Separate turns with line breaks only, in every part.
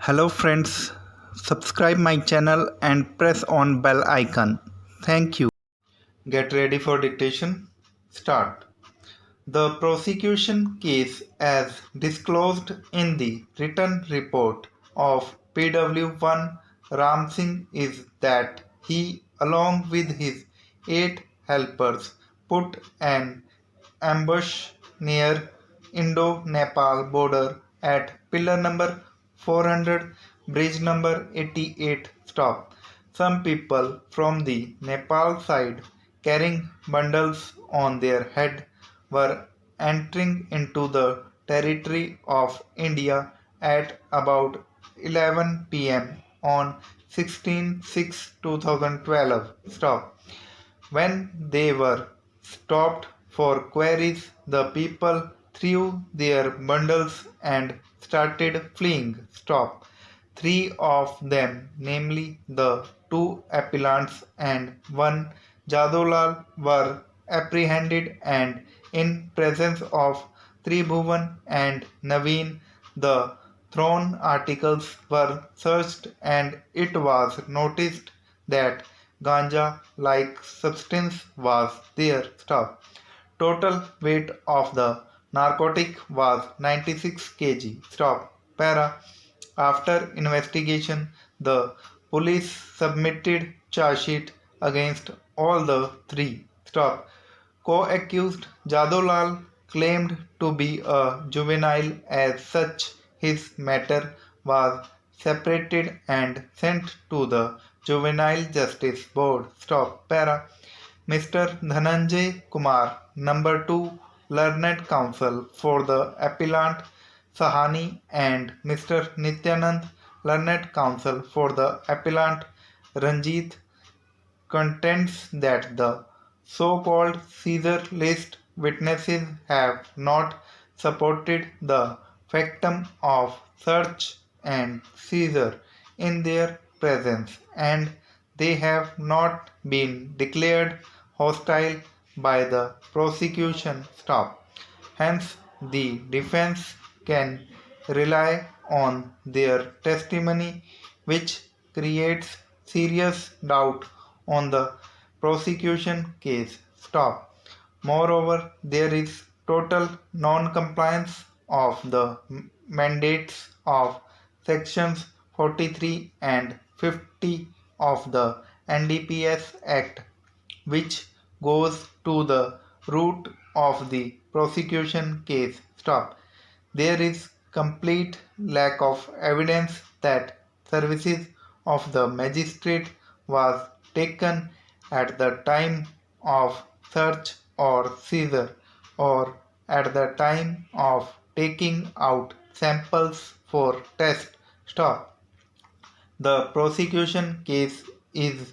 Hello friends, subscribe my channel and press on bell icon. Thank you. Get ready for dictation. Start. The prosecution case as disclosed in the written report of PW1 Ram Singh is that he along with his 8 helpers put an ambush near Indo-Nepal border at pillar number 400, bridge number 88 stop. Some people from the Nepal side carrying bundles on their head were entering into the territory of India at about 11 pm on 16/6/2012 stop. When they were stopped for queries, the people threw their bundles and started fleeing. Stop. Three of them, namely the two appellants and one Jadolal, were apprehended, and in presence of Tribhuvan and Naveen, the thrown articles were searched, and it was noticed that ganja-like substance was there. Stop. Total weight of the narcotic was 96 kg. Stop. Para. After investigation, the police submitted charge sheet against all the three. Stop. Co-accused Jadolal claimed to be a juvenile. As such, his matter was separated and sent to the Juvenile Justice Board. Stop. Para. Mr. Dhananjay Kumar, number 2, Learned Counsel for the appellant Sahani, and Mr. Nityanand, Learned Counsel for the appellant Ranjit, contends that the so-called Caesar list witnesses have not supported the factum of search and seizure in their presence, and they have not been declared hostile by the prosecution. Stop. Hence, the defense can rely on their testimony, which creates serious doubt on the prosecution case. Stop. Moreover, there is total non-compliance of the mandates of sections 43 and 50 of the NDPS Act, which goes to the root of the prosecution case. Stop. There is complete lack of evidence that services of the magistrate was taken at the time of search or seizure, or at the time of taking out samples for test. Stop. The prosecution case is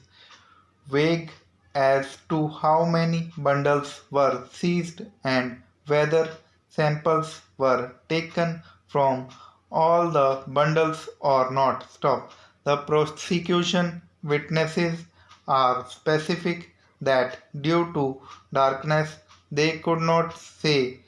vague as to how many bundles were seized and whether samples were taken from all the bundles or not. Stop. The prosecution witnesses are specific that due to darkness they could not say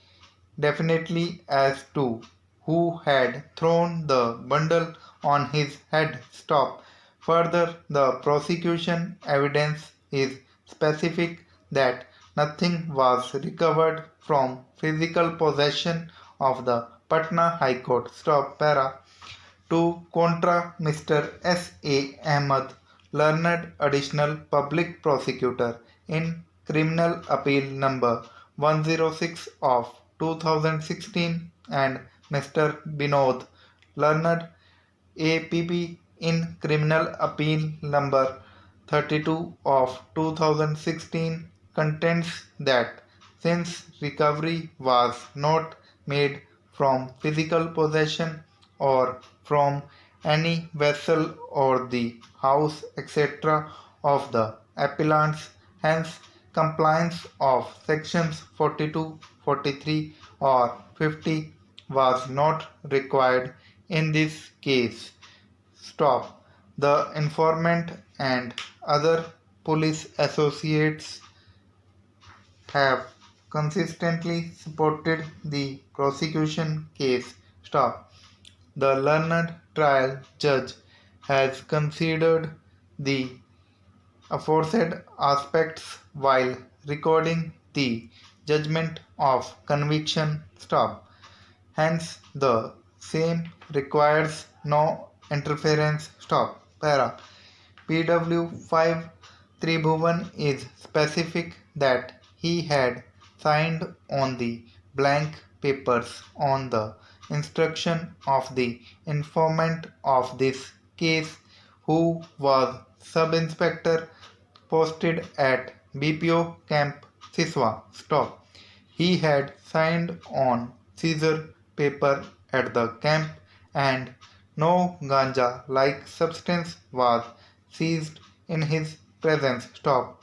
definitely as to who had thrown the bundle on his head. Stop. Further, the prosecution evidence is specific that nothing was recovered from physical possession of the Patna High Court. Stop. Para. To contra Mr. S. A. Ahmed, learned additional public prosecutor in criminal appeal number 106 of 2016, and Mr. Binod, learned APP in criminal appeal number 32 of 2016, contends that since recovery was not made from physical possession or from any vessel or the house etc. of the appellants, hence compliance of sections 42, 43 or 50 was not required in this case. Stop. The informant and other police associates have consistently supported the prosecution case. Stop. The learned trial judge has considered the aforesaid aspects while recording the judgment of conviction. Stop. Hence, the same requires no interference. Stop. Para. PW 5 Tribhuvan is specific that he had signed on the blank papers on the instruction of the informant of this case, who was sub-inspector posted at BPO camp Siswa. Stop. He had signed on Caesar paper at the camp, and no ganja like substance was seized in his presence. Stop.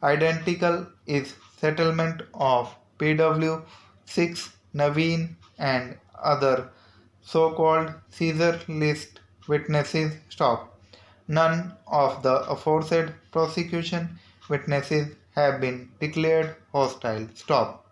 Identical is settlement of PW 6 Naveen and other so-called Caesar list witnesses. Stop. None of the aforesaid prosecution witnesses have been declared hostile. Stop.